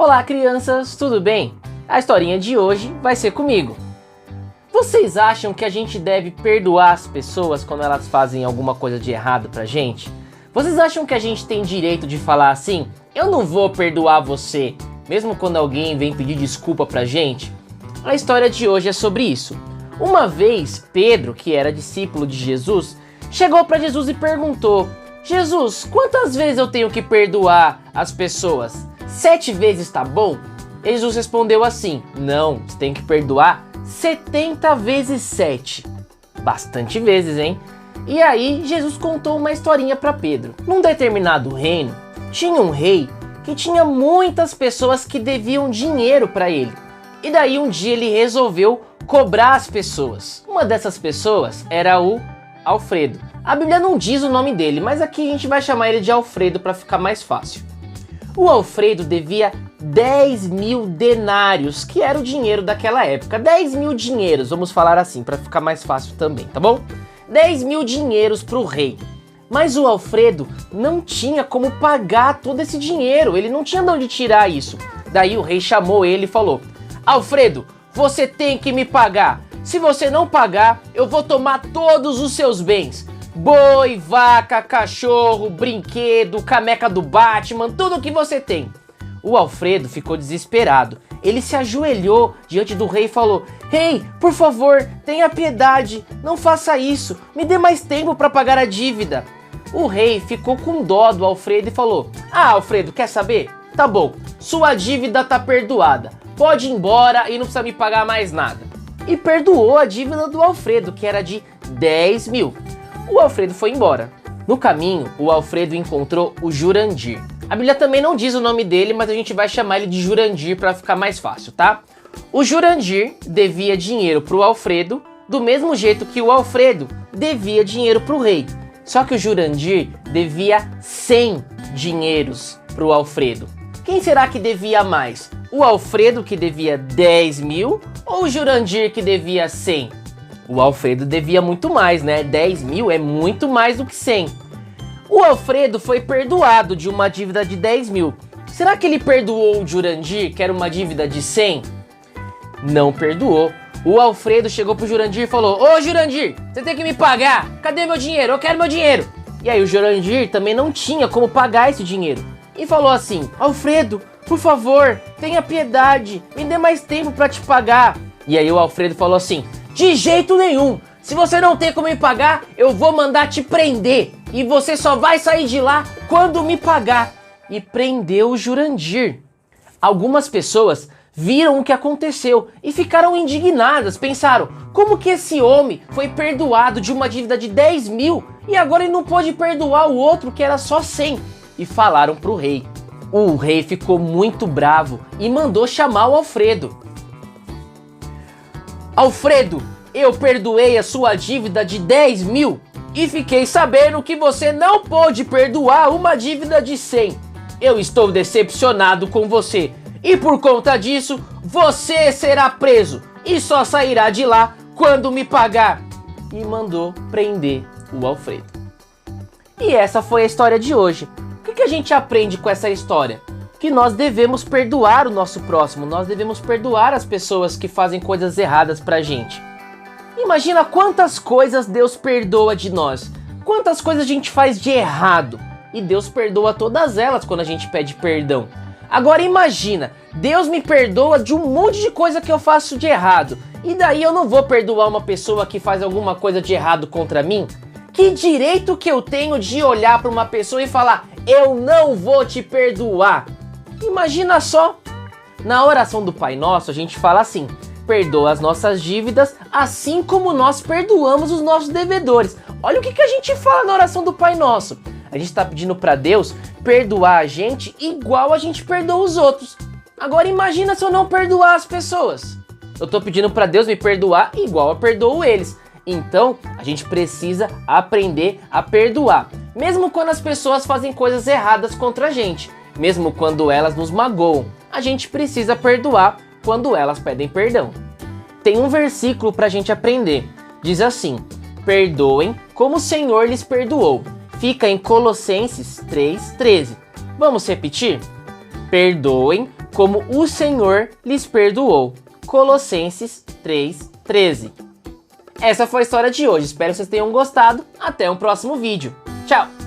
Olá, crianças, tudo bem? A historinha de hoje vai ser comigo. Vocês acham que a gente deve perdoar as pessoas quando elas fazem alguma coisa de errado pra gente? Vocês acham que a gente tem direito de falar assim: eu não vou perdoar você, mesmo quando alguém vem pedir desculpa pra gente? A história de hoje é sobre isso. Uma vez, Pedro, que era discípulo de Jesus, chegou pra Jesus e perguntou: Jesus, quantas vezes eu tenho que perdoar as pessoas? 7 vezes tá bom? Jesus respondeu assim: não, você tem que perdoar 70 vezes 7. Bastante vezes, hein? E aí, Jesus contou uma historinha para Pedro. Num determinado reino, tinha um rei que tinha muitas pessoas que deviam dinheiro para ele. E daí um dia ele resolveu cobrar as pessoas. Uma dessas pessoas era o Alfredo. A Bíblia não diz o nome dele, mas aqui a gente vai chamar ele de Alfredo para ficar mais fácil. O Alfredo devia 10 mil denários, que era o dinheiro daquela época. 10 mil dinheiros, vamos falar assim, para ficar mais fácil também, tá bom? 10 mil dinheiros para o rei. Mas o Alfredo não tinha como pagar todo esse dinheiro, ele não tinha de onde tirar isso. Daí o rei chamou ele e falou: Alfredo, você tem que me pagar. Se você não pagar, eu vou tomar todos os seus bens. Boi, vaca, cachorro, brinquedo, caneca do Batman, tudo que você tem. O Alfredo ficou desesperado. Ele se ajoelhou diante do rei e falou: Rei, por favor, tenha piedade, não faça isso, me dê mais tempo para pagar a dívida. O rei ficou com dó do Alfredo e falou: Alfredo, quer saber? Tá bom, sua dívida tá perdoada, pode ir embora e não precisa me pagar mais nada. E perdoou a dívida do Alfredo, que era de 10 mil. O Alfredo foi embora. No caminho, o Alfredo encontrou o Jurandir. A Bíblia também não diz o nome dele, mas a gente vai chamar ele de Jurandir para ficar mais fácil, tá? O Jurandir devia dinheiro pro Alfredo, do mesmo jeito que o Alfredo devia dinheiro pro rei. Só que o Jurandir devia 100 dinheiros pro Alfredo. Quem será que devia mais? O Alfredo, que devia 10 mil, ou o Jurandir, que devia 100? O Alfredo devia muito mais, né? 10 mil é muito mais do que 100. O Alfredo foi perdoado de uma dívida de 10 mil. Será que ele perdoou o Jurandir, que era uma dívida de 100? Não perdoou. O Alfredo chegou pro Jurandir e falou: Ô Jurandir, você tem que me pagar. Cadê meu dinheiro? Eu quero meu dinheiro. E aí o Jurandir também não tinha como pagar esse dinheiro. E falou assim: Alfredo, por favor, tenha piedade, me dê mais tempo para te pagar. E aí o Alfredo falou assim: de jeito nenhum, se você não tem como me pagar, eu vou mandar te prender. E você só vai sair de lá quando me pagar. E prendeu o Jurandir. Algumas pessoas viram o que aconteceu e ficaram indignadas. Pensaram: como que esse homem foi perdoado de uma dívida de 10 mil e agora ele não pode perdoar o outro que era só 100? E falaram pro rei. O rei ficou muito bravo e mandou chamar o Alfredo. Alfredo, eu perdoei a sua dívida de 10 mil e fiquei sabendo que você não pôde perdoar uma dívida de 100. Eu estou decepcionado com você e por conta disso você será preso e só sairá de lá quando me pagar. E mandou prender o Alfredo. E essa foi a história de hoje. O que a gente aprende com essa história? Que nós devemos perdoar o nosso próximo, nós devemos perdoar as pessoas que fazem coisas erradas pra gente. Imagina quantas coisas Deus perdoa de nós, quantas coisas a gente faz de errado, e Deus perdoa todas elas quando a gente pede perdão. Agora imagina, Deus me perdoa de um monte de coisa que eu faço de errado, e daí eu não vou perdoar uma pessoa que faz alguma coisa de errado contra mim? Que direito que eu tenho de olhar para uma pessoa e falar: eu não vou te perdoar? Imagina só! Na oração do Pai Nosso a gente fala assim: perdoa as nossas dívidas assim como nós perdoamos os nossos devedores. Olha o que a gente fala na oração do Pai Nosso. A gente está pedindo para Deus perdoar a gente igual a gente perdoa os outros. Agora imagina se eu não perdoar as pessoas. Eu estou pedindo para Deus me perdoar igual eu perdoo eles. Então a gente precisa aprender a perdoar. Mesmo quando as pessoas fazem coisas erradas contra a gente. Mesmo quando elas nos magoam, a gente precisa perdoar quando elas pedem perdão. Tem um versículo para a gente aprender. Diz assim: perdoem como o Senhor lhes perdoou. Fica em Colossenses 3:13. Vamos repetir? Perdoem como o Senhor lhes perdoou. Colossenses 3:13. Essa foi a história de hoje, espero que vocês tenham gostado. Até o próximo vídeo. Tchau!